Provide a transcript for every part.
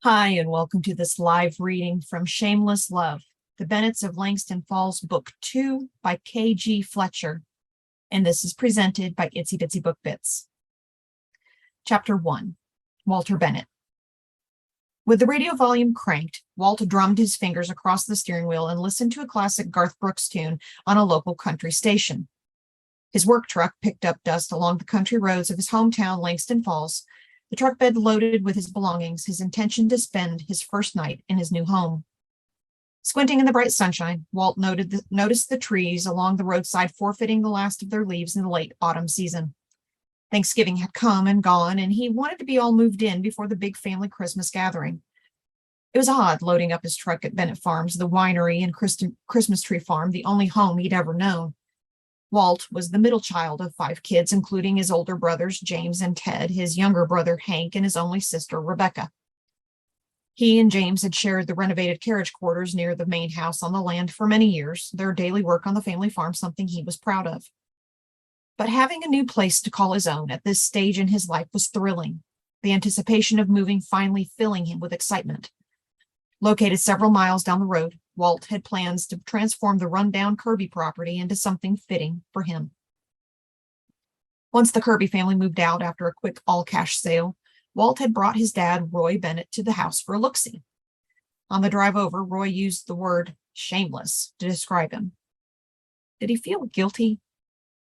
Hi, and welcome to this live reading from Shameless Love, the Bennetts of Langston Falls, Book 2 by K.G. Fletcher, and this is presented by Itsy Bitsy Book Bits. Chapter 1, Walter Bennett. With the radio volume cranked, Walt drummed his fingers across the steering wheel and listened to a classic Garth Brooks tune on a local country station. His work truck picked up dust along the country roads of his hometown, Langston Falls, the truck bed loaded with his belongings, his intention to spend his first night in his new home. Squinting in the bright sunshine, Walt noticed the trees along the roadside forfeiting the last of their leaves in the late autumn season. Thanksgiving had come and gone, and he wanted to be all moved in before the big family Christmas gathering. It was odd loading up his truck at Bennett Farms, the winery and Christmas tree farm, the only home he'd ever known. Walt was the middle child of 5 kids, including his older brothers, James and Ted, his younger brother, Hank, and his only sister, Rebecca. He and James had shared the renovated carriage quarters near the main house on the land for many years, their daily work on the family farm something he was proud of. But having a new place to call his own at this stage in his life was thrilling, the anticipation of moving finally filling him with excitement. Located several miles down the road, Walt had plans to transform the rundown Kirby property into something fitting for him. Once the Kirby family moved out after a quick all-cash sale, Walt had brought his dad, Roy Bennett, to the house for a look-see. On the drive over, Roy used the word shameless to describe him. Did he feel guilty?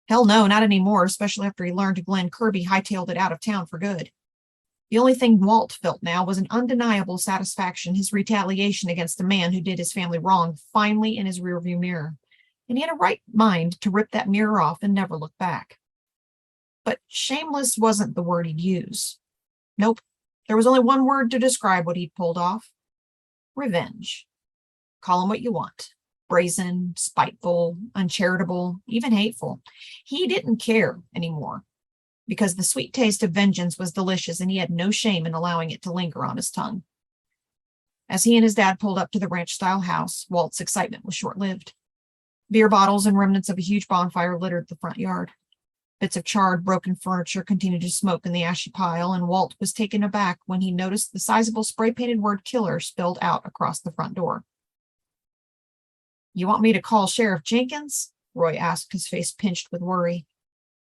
Hell no, not anymore, especially after he learned Glenn Kirby hightailed it out of town for good. The only thing Walt felt now was an undeniable satisfaction, his retaliation against the man who did his family wrong finally in his rearview mirror, and he had a right mind to rip that mirror off and never look back. But shameless wasn't the word he'd use. Nope, there was only one word to describe what he'd pulled off. Revenge. Call him what you want. Brazen, spiteful, uncharitable, even hateful. He didn't care anymore, because the sweet taste of vengeance was delicious and he had no shame in allowing it to linger on his tongue. As he and his dad pulled up to the ranch-style house, Walt's excitement was short-lived. Beer bottles and remnants of a huge bonfire littered the front yard. Bits of charred, broken furniture continued to smoke in the ashy pile, and Walt was taken aback when he noticed the sizable spray-painted word killer spelled out across the front door. "You want me to call Sheriff Jenkins?" Roy asked, his face pinched with worry.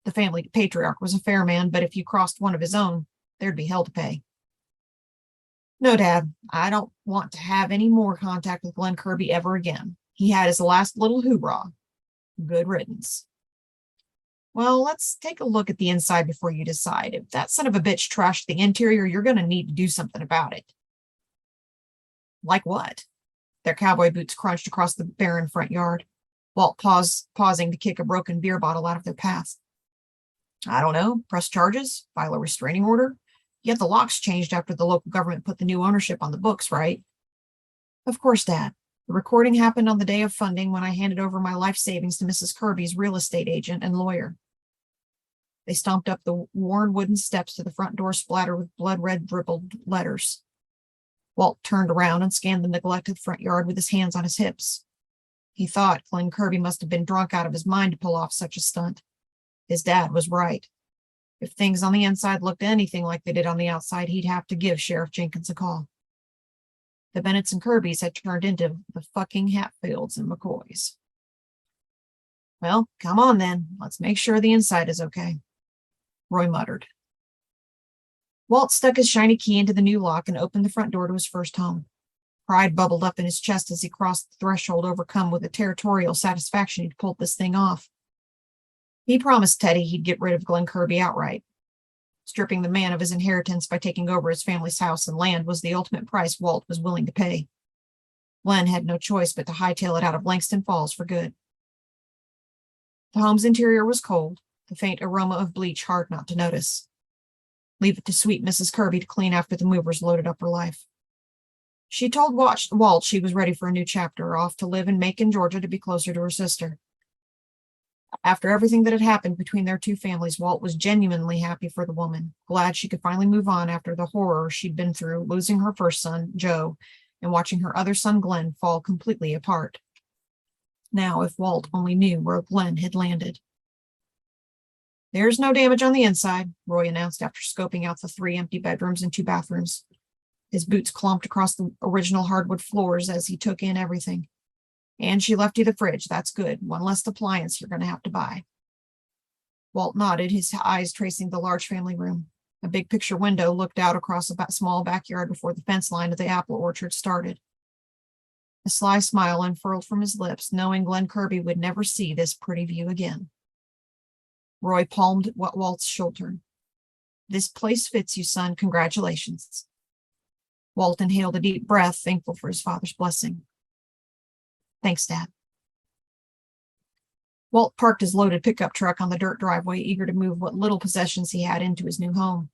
The family patriarch was a fair man, but if you crossed one of his own, there'd be hell to pay. "No, Dad, I don't want to have any more contact with Glenn Kirby ever again. He had his last little hoorah. Good riddance." "Well, let's take a look at the inside before you decide. If that son of a bitch trashed the interior, you're going to need to do something about it." "Like what?" Their cowboy boots crunched across the barren front yard, Walt pausing to kick a broken beer bottle out of their path. "I don't know. Press charges? File a restraining order? Yet the locks changed after the local government put the new ownership on the books, right?" "Of course, Dad. The recording happened on the day of funding when I handed over my life savings to Mrs. Kirby's real estate agent and lawyer." They stomped up the worn wooden steps to the front door splattered with blood-red dribbled letters. Walt turned around and scanned the neglected front yard with his hands on his hips. He thought Glenn Kirby must have been drunk out of his mind to pull off such a stunt. His dad was right. If things on the inside looked anything like they did on the outside, he'd have to give Sheriff Jenkins a call. The Bennetts and Kirbys had turned into the fucking Hatfields and McCoys. "Well, come on then. Let's make sure the inside is okay," Roy muttered. Walt stuck his shiny key into the new lock and opened the front door to his first home. Pride bubbled up in his chest as he crossed the threshold, overcome with a territorial satisfaction he'd pulled this thing off. He promised Teddy he'd get rid of Glenn Kirby outright. Stripping the man of his inheritance by taking over his family's house and land was the ultimate price Walt was willing to pay. Glenn had no choice but to hightail it out of Langston Falls for good. The home's interior was cold, the faint aroma of bleach hard not to notice. Leave it to sweet Mrs. Kirby to clean after the movers loaded up her life. She told Walt she was ready for a new chapter, off to live in Macon, Georgia, to be closer to her sister. After everything that had happened between their two families, Walt was genuinely happy for the woman, glad she could finally move on after the horror she'd been through, losing her first son, Joe, and watching her other son, Glenn, fall completely apart. Now, if Walt only knew where Glenn had landed. "There's no damage on the inside," Roy announced after scoping out the 3 empty bedrooms and 2 bathrooms. His boots clomped across the original hardwood floors as he took in everything. And she left you the fridge. That's good. One less appliance you're going to have to buy. Walt nodded, his eyes tracing the large family room. A big picture window looked out across a small backyard before the fence line of the apple orchard started. A sly smile unfurled from his lips, knowing Glen Kirby would never see this pretty view again. Roy palmed Walt's shoulder. This place fits you, son. Congratulations. Walt inhaled a deep breath, thankful for his father's blessing. Thanks, Dad. Walt parked his loaded pickup truck on the dirt driveway, eager to move what little possessions he had into his new home.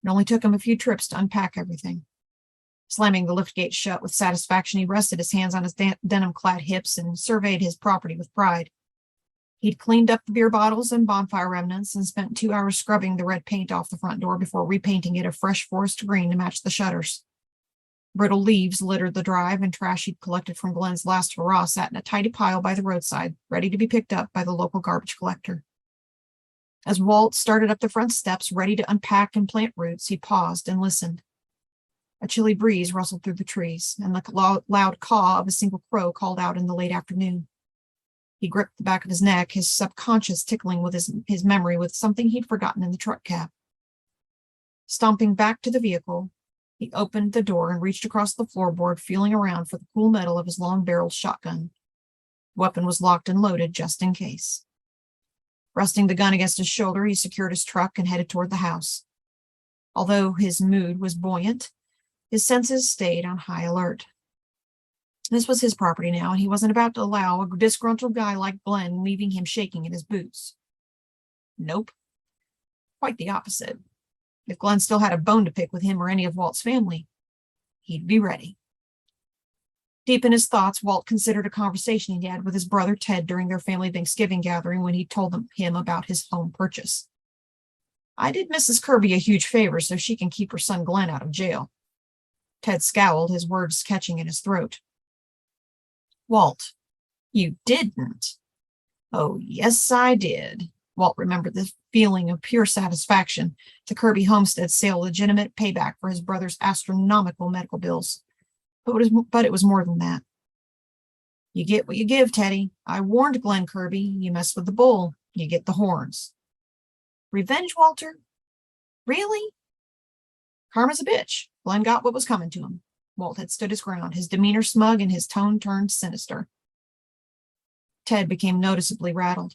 It only took him a few trips to unpack everything. Slamming the liftgate shut with satisfaction, he rested his hands on his denim-clad hips and surveyed his property with pride. He'd cleaned up the beer bottles and bonfire remnants and spent 2 hours scrubbing the red paint off the front door before repainting it a fresh forest green to match the shutters. Brittle leaves littered the drive, and trash he'd collected from Glen's last hurrah sat in a tidy pile by the roadside, ready to be picked up by the local garbage collector. As Walt started up the front steps, ready to unpack and plant roots, he paused and listened. A chilly breeze rustled through the trees, and the loud caw of a single crow called out in the late afternoon. He gripped the back of his neck, his subconscious tickling with his memory with something he'd forgotten in the truck cab. Stomping back to the vehicle, he opened the door and reached across the floorboard, feeling around for the cool metal of his long-barreled shotgun. The weapon was locked and loaded just in case. Resting the gun against his shoulder, he secured his truck and headed toward the house. Although his mood was buoyant, his senses stayed on high alert. This was his property now, and he wasn't about to allow a disgruntled guy like Glen leaving him shaking in his boots. Nope. Quite the opposite. If Glen still had a bone to pick with him or any of Walt's family, he'd be ready. Deep in his thoughts, Walt considered a conversation he had with his brother Ted during their family Thanksgiving gathering when he told him about his home purchase. I did Mrs. Kirby a huge favor so she can keep her son Glen out of jail. Ted scowled, his words catching in his throat. Walt, you didn't? Oh, yes, I did. Walt remembered the feeling of pure satisfaction. The Kirby homestead sale legitimate payback for his brother's astronomical medical bills. But it was more than that. You get what you give, Teddy. I warned Glen Kirby. You mess with the bull, you get the horns. Revenge, Walter? Really? Karma's a bitch. Glen got what was coming to him. Walt had stood his ground, his demeanor smug and his tone turned sinister. Ted became noticeably rattled.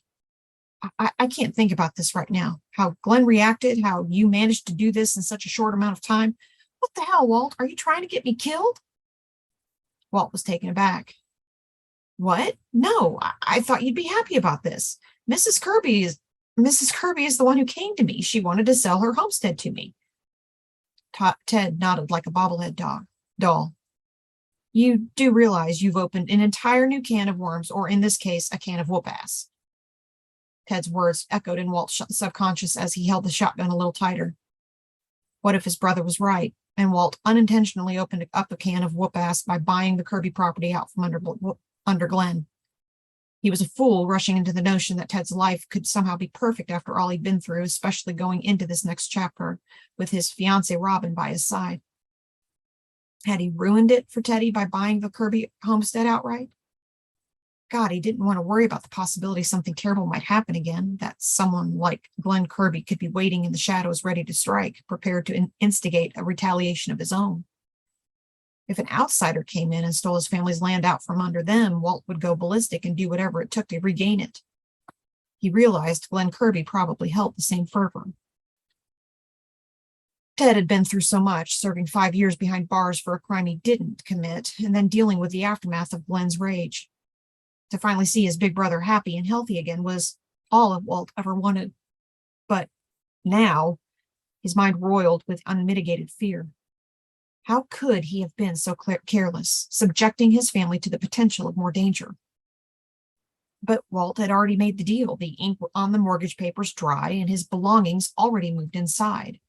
I can't think about this right now. How Glen reacted, how you managed to do this in such a short amount of time. What the hell, Walt? Are you trying to get me killed? Walt was taken aback. What? No, I thought you'd be happy about this. Mrs. Kirby is the one who came to me. She wanted to sell her homestead to me. Ted nodded like a bobblehead doll. You do realize you've opened an entire new can of worms, or in this case, a can of whoop-ass. Ted's words echoed in Walt's subconscious as he held the shotgun a little tighter. What if his brother was right, and Walt unintentionally opened up a can of whoop-ass by buying the Kirby property out from under Glen? He was a fool rushing into the notion that Ted's life could somehow be perfect after all he'd been through, especially going into this next chapter with his fiancée Robin by his side. Had he ruined it for Teddy by buying the Kirby homestead outright? God, he didn't want to worry about the possibility something terrible might happen again, that someone like Glen Kirby could be waiting in the shadows ready to strike, prepared to instigate a retaliation of his own. If an outsider came in and stole his family's land out from under them, Walt would go ballistic and do whatever it took to regain it. He realized Glen Kirby probably held the same fervor. Ted had been through so much, serving 5 years behind bars for a crime he didn't commit, and then dealing with the aftermath of Glen's rage. To finally see his big brother happy and healthy again was all that Walt ever wanted. But now, his mind roiled with unmitigated fear. How could he have been so careless, subjecting his family to the potential of more danger? But Walt had already made the deal. The ink on the mortgage papers dry, and his belongings already moved inside.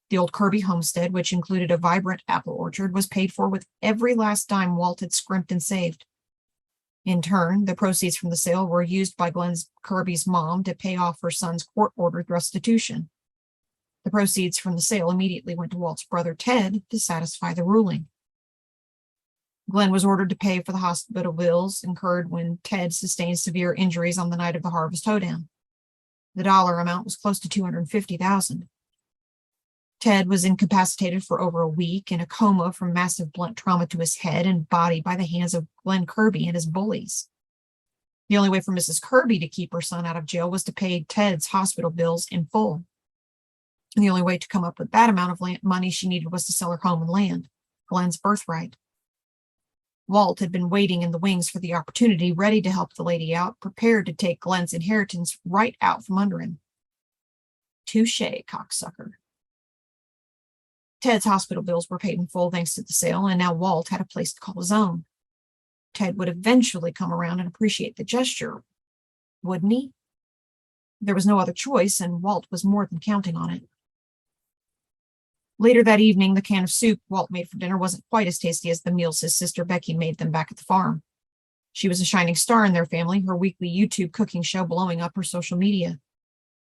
The old Kirby homestead, which included a vibrant apple orchard, was paid for with every last dime Walt had scrimped and saved. In turn, the proceeds from the sale were used by Glen Kirby's mom to pay off her son's court-ordered restitution. The proceeds from the sale immediately went to Walt's brother Ted to satisfy the ruling. Glenn was ordered to pay for the hospital bills incurred when Ted sustained severe injuries on the night of the harvest hoedown. The dollar amount was close to $250,000. Ted was incapacitated for over a week in a coma from massive blunt trauma to his head and body by the hands of Glenn Kirby and his bullies. The only way for Mrs. Kirby to keep her son out of jail was to pay Ted's hospital bills in full. And the only way to come up with that amount of money she needed was to sell her home and land, Glenn's birthright. Walt had been waiting in the wings for the opportunity, ready to help the lady out, prepared to take Glenn's inheritance right out from under him. Touche, cocksucker. Ted's hospital bills were paid in full thanks to the sale, and now Walt had a place to call his own. Ted would eventually come around and appreciate the gesture, wouldn't he? There was no other choice, and Walt was more than counting on it. Later that evening, the can of soup Walt made for dinner wasn't quite as tasty as the meals his sister Becky made them back at the farm. She was a shining star in their family, her weekly YouTube cooking show blowing up her social media.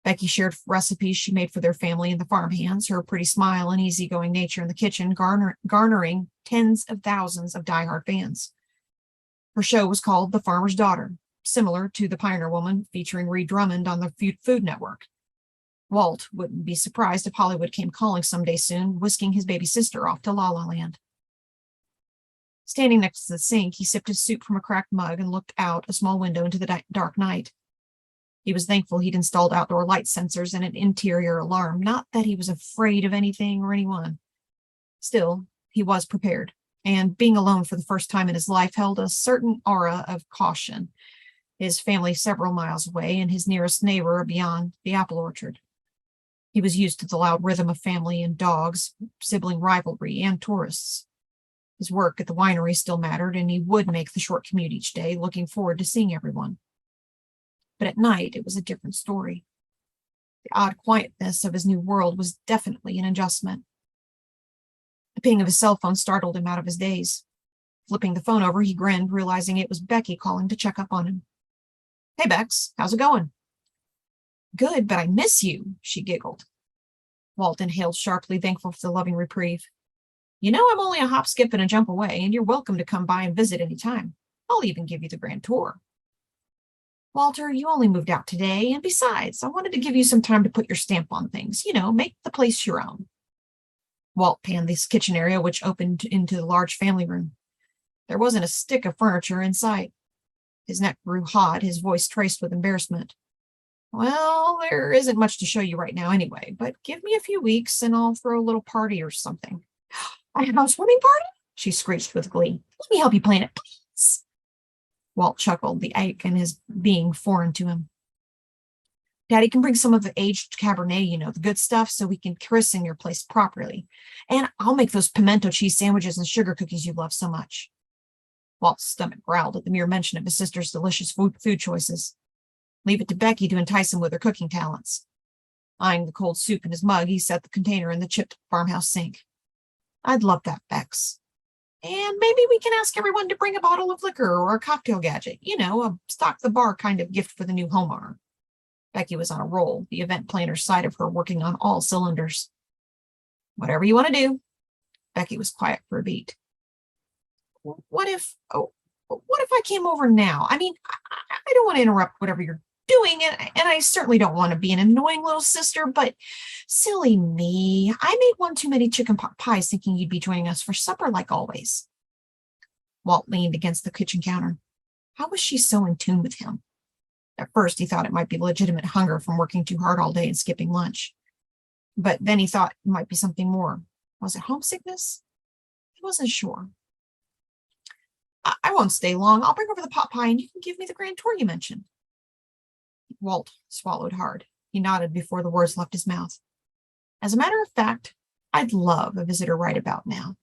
Becky shared recipes she made for their family and the farmhands, her pretty smile and easygoing nature in the kitchen garnering tens of thousands of diehard fans. Her show was called The Farmer's Daughter, similar to The Pioneer Woman, featuring Ree Drummond on the Food Network. Walt wouldn't be surprised if Hollywood came calling someday soon, whisking his baby sister off to La La Land. Standing next to the sink, he sipped his soup from a cracked mug and looked out a small window into the dark night. He was thankful he'd installed outdoor light sensors and an interior alarm, not that he was afraid of anything or anyone. Still, he was prepared, and being alone for the first time in his life held a certain aura of caution, his family several miles away and his nearest neighbor beyond the apple orchard. He was used to the loud rhythm of family and dogs, sibling rivalry, and tourists. His work at the winery still mattered, and he would make the short commute each day, looking forward to seeing everyone. But at night, it was a different story. The odd quietness of his new world was definitely an adjustment. The ping of his cell phone startled him out of his daze. Flipping the phone over, he grinned, realizing it was Becky calling to check up on him. "Hey, Bex, how's it going?" "Good, but I miss you," she giggled. Walt inhaled sharply, thankful for the loving reprieve. "You know I'm only a hop, skip, and a jump away, and you're welcome to come by and visit any time. I'll even give you the grand tour." "Walter, you only moved out today, and besides, I wanted to give you some time to put your stamp on things. Make the place your own." Walt panned this kitchen area, which opened into the large family room. There wasn't a stick of furniture in sight. His neck grew hot, his voice traced with embarrassment. "Well, there isn't much to show you right now anyway, but give me a few weeks and I'll throw a little party or something." "A housewarming party?" she screeched with glee. "Let me help you plan it, please." Walt chuckled, the ache in his being foreign to him. "Daddy can bring some of the aged Cabernet, the good stuff, so we can christen your place properly. And I'll make those pimento cheese sandwiches and sugar cookies you love so much." Walt's stomach growled at the mere mention of his sister's delicious food choices. Leave it to Becky to entice him with her cooking talents. Eyeing the cold soup in his mug, he set the container in the chipped farmhouse sink. "I'd love that, Bex. And maybe we can ask everyone to bring a bottle of liquor or a cocktail gadget, a stock-the-bar kind of gift for the new homeowner." Becky was on a roll, the event planner's side of her working on all cylinders. "Whatever you want to do." Becky was quiet for a beat. What if I came over now? I don't want to interrupt whatever you're doing, and I certainly don't want to be an annoying little sister, but silly me. I made one too many chicken pot pies thinking you'd be joining us for supper like always. Walt leaned against the kitchen counter. How was she so in tune with him? At first, he thought it might be legitimate hunger from working too hard all day and skipping lunch. But then he thought it might be something more. Was it homesickness? He wasn't sure. I won't stay long. I'll bring over the pot pie and you can give me the grand tour you mentioned." Walt swallowed hard. He nodded before the words left his mouth. "As a matter of fact, I'd love a visitor right about now."